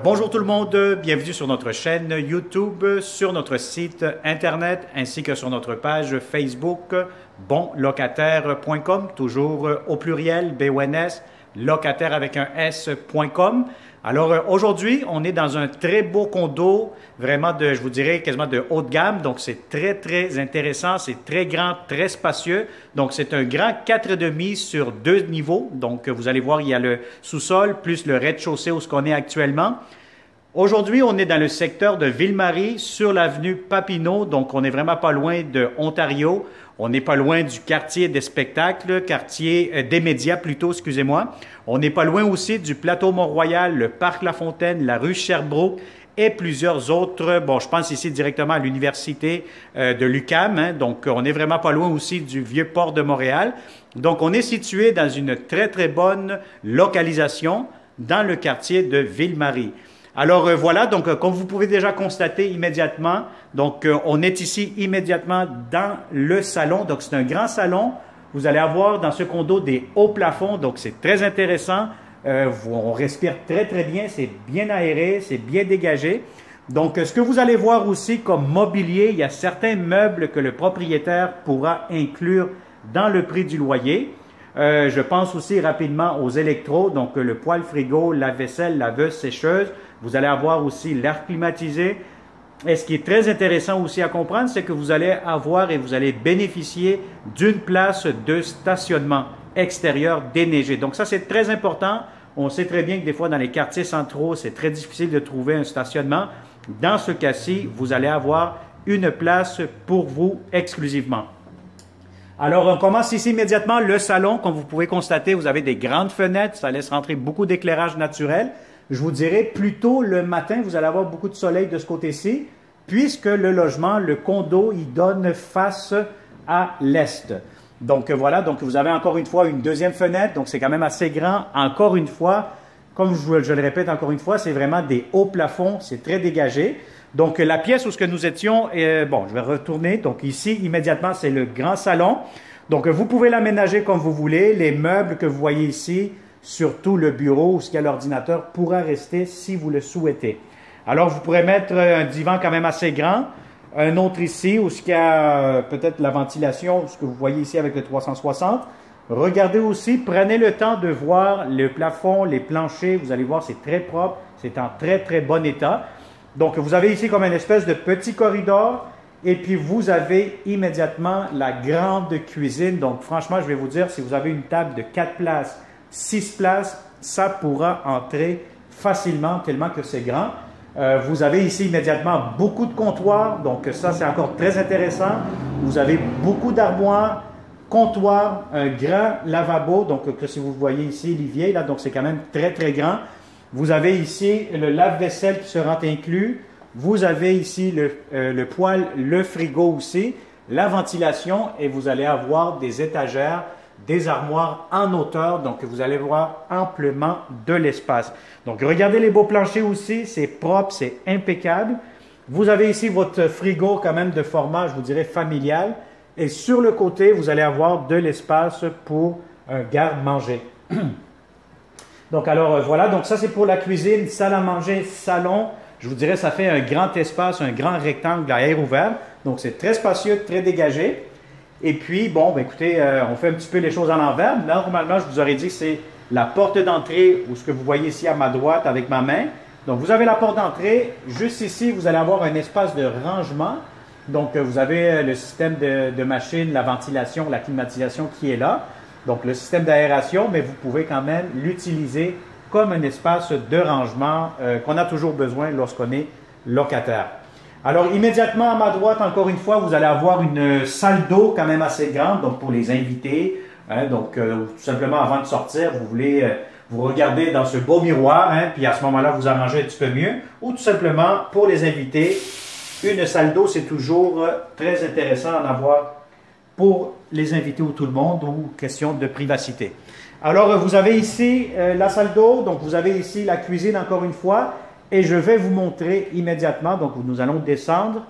Bonjour tout le monde, bienvenue sur notre chaîne YouTube, sur notre site internet ainsi que sur notre page Facebook bonlocataire.com, toujours au pluriel, BONS, locataire avec un S.com. Alors aujourd'hui, on est dans un très beau condo, vraiment je vous dirais quasiment de haut de gamme, donc c'est très intéressant, c'est très grand, très spacieux. Donc c'est un grand 4,5 sur 2 niveaux, donc vous allez voir, il y a le sous-sol plus le rez-de-chaussée où ce qu'on est actuellement. Aujourd'hui, on est dans le secteur de Ville-Marie, sur l'avenue Papineau, donc on n'est vraiment pas loin de Ontario. On n'est pas loin du quartier des spectacles, quartier des médias plutôt, excusez-moi. On n'est pas loin aussi du plateau Mont-Royal, le parc La Fontaine, la rue Sherbrooke et plusieurs autres. Bon, je pense ici directement à l'université de l'UQAM, hein, donc on n'est vraiment pas loin aussi du vieux port de Montréal. Donc on est situé dans une très bonne localisation dans le quartier de Ville-Marie. Alors voilà, donc comme vous pouvez déjà constater immédiatement, donc on est ici immédiatement dans le salon. Donc c'est un grand salon. Vous allez avoir dans ce condo des hauts plafonds, donc c'est très intéressant. On respire très bien, c'est bien aéré, c'est bien dégagé. Donc ce que vous allez voir aussi comme mobilier, il y a certains meubles que le propriétaire pourra inclure dans le prix du loyer. Je pense aussi rapidement aux électros, donc le poêle frigo, la vaisselle, laveuse, sécheuse. Vous allez avoir aussi l'air climatisé. Et ce qui est très intéressant aussi à comprendre, c'est que vous allez avoir et vous allez bénéficier d'une place de stationnement extérieur déneigée. Donc ça, c'est très important. On sait très bien que des fois, dans les quartiers centraux, c'est très difficile de trouver un stationnement. Dans ce cas-ci, vous allez avoir une place pour vous exclusivement. Alors, on commence ici immédiatement le salon. Comme vous pouvez constater, vous avez des grandes fenêtres. Ça laisse rentrer beaucoup d'éclairage naturel. Je vous dirais, plutôt le matin, vous allez avoir beaucoup de soleil de ce côté-ci, puisque le logement, le condo, il donne face à l'est. Donc voilà, donc vous avez encore une fois une deuxième fenêtre, donc c'est quand même assez grand. Encore une fois, comme je le répète encore une fois, c'est vraiment des hauts plafonds, c'est très dégagé. Donc la pièce où ce que nous étions, bon, je vais retourner. Donc ici, immédiatement, c'est le grand salon. Donc vous pouvez l'aménager comme vous voulez. Les meubles que vous voyez ici, surtout le bureau où il y a l'ordinateur, pourra rester si vous le souhaitez. Alors vous pourrez mettre un divan quand même assez grand. Un autre ici où il y a peut-être la ventilation, ce que vous voyez ici avec le 360. Regardez aussi, prenez le temps de voir le plafond, les planchers. Vous allez voir, c'est très propre. C'est en très bon état. Donc, vous avez ici comme une espèce de petit corridor et puis vous avez immédiatement la grande cuisine. Donc, franchement, je vais vous dire, si vous avez une table de 4 places, 6 places, ça pourra entrer facilement tellement que c'est grand. Vous avez ici immédiatement beaucoup de comptoirs. Donc, ça, c'est encore très intéressant. Vous avez beaucoup d'armoires, comptoirs, un grand lavabo. Donc, si vous voyez ici, l'évier, là, donc c'est quand même très grand. Vous avez ici le lave-vaisselle qui sera inclus. Vous avez ici le poêle, le frigo aussi, la ventilation et vous allez avoir des étagères, des armoires en hauteur. Donc, vous allez voir amplement de l'espace. Donc, regardez les beaux planchers aussi. C'est propre, c'est impeccable. Vous avez ici votre frigo quand même de format, je vous dirais, familial. Et sur le côté, vous allez avoir de l'espace pour un garde-manger. Donc, alors voilà, donc ça c'est pour la cuisine, salle à manger, salon. Je vous dirais, ça fait un grand espace, un grand rectangle à air ouvert. Donc, c'est très spacieux, très dégagé. Et puis, bon, ben, écoutez, on fait un petit peu les choses à l'envers. Normalement, je vous aurais dit que c'est la porte d'entrée, ou ce que vous voyez ici à ma droite avec ma main. Donc, vous avez la porte d'entrée. Juste ici, vous allez avoir un espace de rangement. Donc, vous avez le système de machine, la ventilation, la climatisation qui est là. Donc, le système d'aération, mais vous pouvez quand même l'utiliser comme un espace de rangement qu'on a toujours besoin lorsqu'on est locataire. Alors, immédiatement à ma droite, encore une fois, vous allez avoir une salle d'eau quand même assez grande, donc pour les invités. Hein, donc, tout simplement, avant de sortir, vous voulez vous regarder dans ce beau miroir, hein, puis à ce moment-là, vous arrangez un petit peu mieux. Ou tout simplement, pour les invités, une salle d'eau, c'est toujours très intéressant d'en avoir pour les invités ou tout le monde, ou question de privacité. Alors, vous avez ici la salle d'eau, donc vous avez ici la cuisine encore une fois, et je vais vous montrer immédiatement, donc nous allons descendre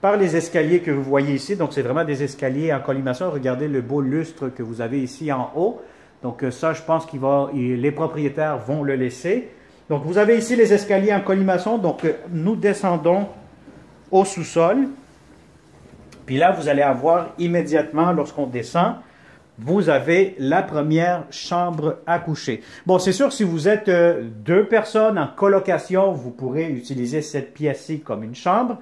par les escaliers que vous voyez ici, donc c'est vraiment des escaliers en colimaçon. Regardez le beau lustre que vous avez ici en haut, donc ça je pense les propriétaires vont le laisser. Donc, vous avez ici les escaliers en colimaçon. Donc, nous descendons au sous-sol. Puis là, vous allez avoir immédiatement, lorsqu'on descend, vous avez la première chambre à coucher. Bon, c'est sûr, si vous êtes deux personnes en colocation, vous pourrez utiliser cette pièce-ci comme une chambre.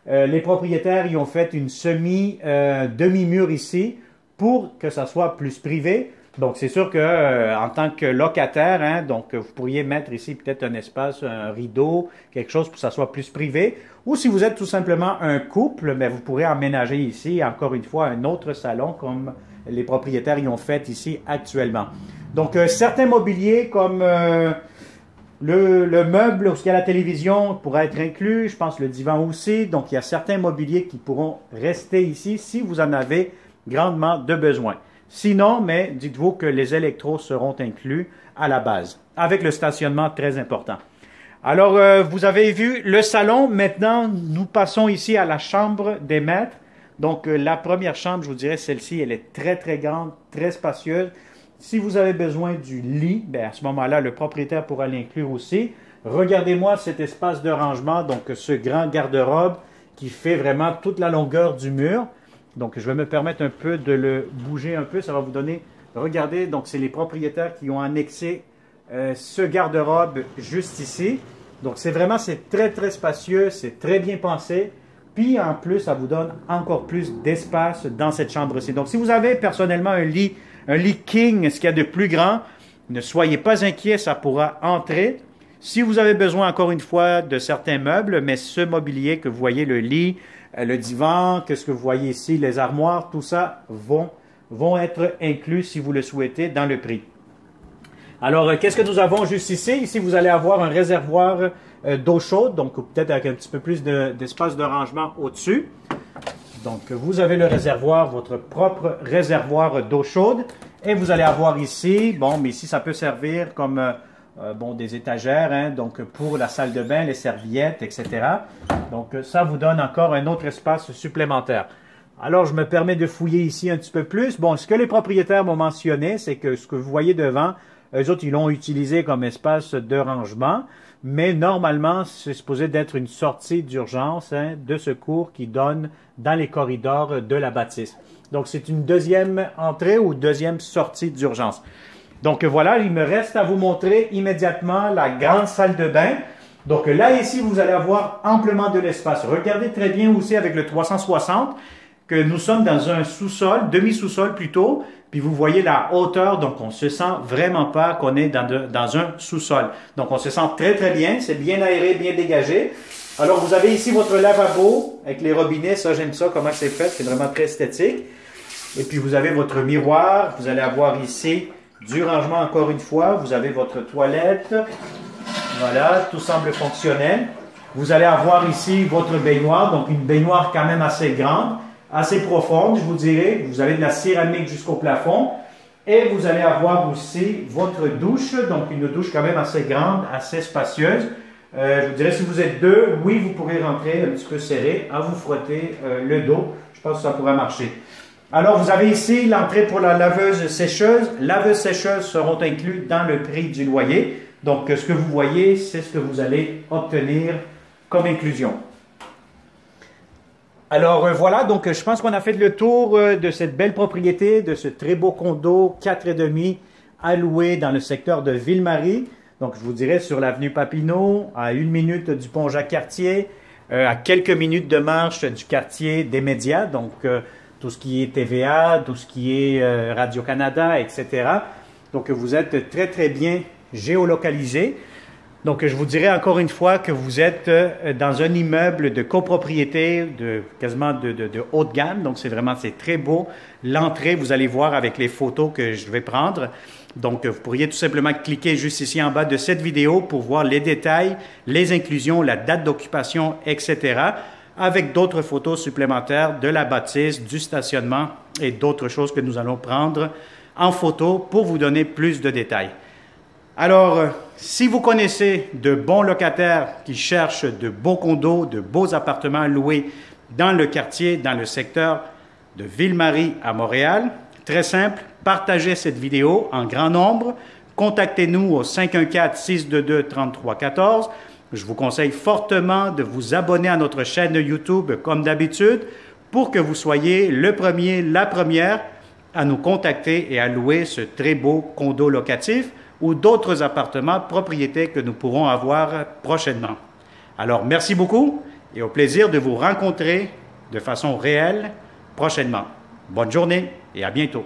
Les propriétaires y ont fait une demi-mur ici pour que ça soit plus privé. Donc, c'est sûr que en tant que locataire, hein, donc vous pourriez mettre ici peut-être un espace, un rideau, quelque chose pour que ça soit plus privé. Ou si vous êtes tout simplement un couple, mais vous pourrez aménager ici, encore une fois, un autre salon comme les propriétaires y ont fait ici actuellement. Donc, certains mobiliers comme le meuble où il y a la télévision pourra être inclus, je pense le divan aussi. Donc, il y a certains mobiliers qui pourront rester ici si vous en avez grandement de besoin. Sinon, mais dites-vous que les électros seront inclus à la base, avec le stationnement très important. Alors, vous avez vu le salon. Maintenant, nous passons ici à la chambre des maîtres. Donc, la première chambre, je vous dirais, celle-ci, elle est très, très grande, très spacieuse. Si vous avez besoin du lit, bien, à ce moment-là, le propriétaire pourra l'inclure aussi. Regardez-moi cet espace de rangement, donc ce grand garde-robe qui fait vraiment toute la longueur du mur. Donc, je vais me permettre un peu de le bouger un peu. Ça va vous donner... Regardez, donc c'est les propriétaires qui ont annexé ce garde-robe juste ici. Donc, c'est très, très spacieux. C'est très bien pensé. Puis, en plus, ça vous donne encore plus d'espace dans cette chambre-ci. Donc, si vous avez personnellement un lit king, ce qu'il y a de plus grand, ne soyez pas inquiets, ça pourra entrer. Si vous avez besoin, encore une fois, de certains meubles, mais ce mobilier que vous voyez, le lit, le divan, qu'est-ce que vous voyez ici, les armoires, tout ça vont être inclus si vous le souhaitez dans le prix. Alors, qu'est-ce que nous avons juste ici? Ici, vous allez avoir un réservoir d'eau chaude, donc peut-être avec un petit peu plus d'espace de rangement au-dessus. Donc, vous avez le réservoir, votre propre réservoir d'eau chaude. Et vous allez avoir ici, bon, mais ici, ça peut servir comme... des étagères, hein, donc pour la salle de bain, les serviettes, etc. Donc, ça vous donne encore un autre espace supplémentaire. Alors, je me permets de fouiller ici un petit peu plus. Bon, ce que les propriétaires m'ont mentionné, c'est que ce que vous voyez devant, eux autres, ils l'ont utilisé comme espace de rangement, mais normalement, c'est supposé d'être une sortie d'urgence, hein, de secours qui donne dans les corridors de la bâtisse. Donc, c'est une deuxième entrée ou deuxième sortie d'urgence. Donc voilà, il me reste à vous montrer immédiatement la grande salle de bain. Donc là, ici, vous allez avoir amplement de l'espace. Regardez très bien aussi avec le 360 que nous sommes dans un sous-sol, demi-sous-sol plutôt, puis vous voyez la hauteur, donc on ne se sent vraiment pas qu'on est dans un sous-sol. Donc on se sent très très bien, c'est bien aéré, bien dégagé. Alors vous avez ici votre lavabo avec les robinets, ça j'aime ça, comment c'est fait, c'est vraiment très esthétique. Et puis vous avez votre miroir, vous allez avoir ici du rangement encore une fois, vous avez votre toilette, voilà, tout semble fonctionnel. Vous allez avoir ici votre baignoire, donc une baignoire quand même assez grande, assez profonde, je vous dirais. Vous avez de la céramique jusqu'au plafond. Et vous allez avoir aussi votre douche, donc une douche quand même assez grande, assez spacieuse. Je vous dirais, si vous êtes deux, oui, vous pourrez rentrer un petit peu serré, à vous frotter le dos. Je pense que ça pourra marcher. Alors, vous avez ici l'entrée pour la laveuse-sécheuse. Laveuse-sécheuse seront inclus dans le prix du loyer. Donc, ce que vous voyez, c'est ce que vous allez obtenir comme inclusion. Alors, voilà, donc je pense qu'on a fait le tour de cette belle propriété, de ce très beau condo 4,5 à louer dans le secteur de Ville-Marie. Donc, je vous dirais sur l'avenue Papineau, à 1 minute du pont Jacques-Cartier, à quelques minutes de marche du quartier des médias, donc tout ce qui est TVA, tout ce qui est Radio-Canada, etc. Donc, vous êtes très, très bien géolocalisé. Donc, je vous dirais encore une fois que vous êtes dans un immeuble de copropriété, quasiment de haut de gamme. Donc, c'est très beau. L'entrée, vous allez voir avec les photos que je vais prendre. Donc, vous pourriez tout simplement cliquer juste ici en bas de cette vidéo pour voir les détails, les inclusions, la date d'occupation, etc., avec d'autres photos supplémentaires de la bâtisse, du stationnement et d'autres choses que nous allons prendre en photo pour vous donner plus de détails. Alors, si vous connaissez de bons locataires qui cherchent de beaux condos, de beaux appartements loués dans le quartier, dans le secteur de Ville-Marie à Montréal, très simple, partagez cette vidéo en grand nombre, contactez-nous au 514-622-3314. Je vous conseille fortement de vous abonner à notre chaîne YouTube comme d'habitude pour que vous soyez le premier, la première à nous contacter et à louer ce très beau condo locatif ou d'autres appartements propriétés que nous pourrons avoir prochainement. Alors, merci beaucoup et au plaisir de vous rencontrer de façon réelle prochainement. Bonne journée et à bientôt.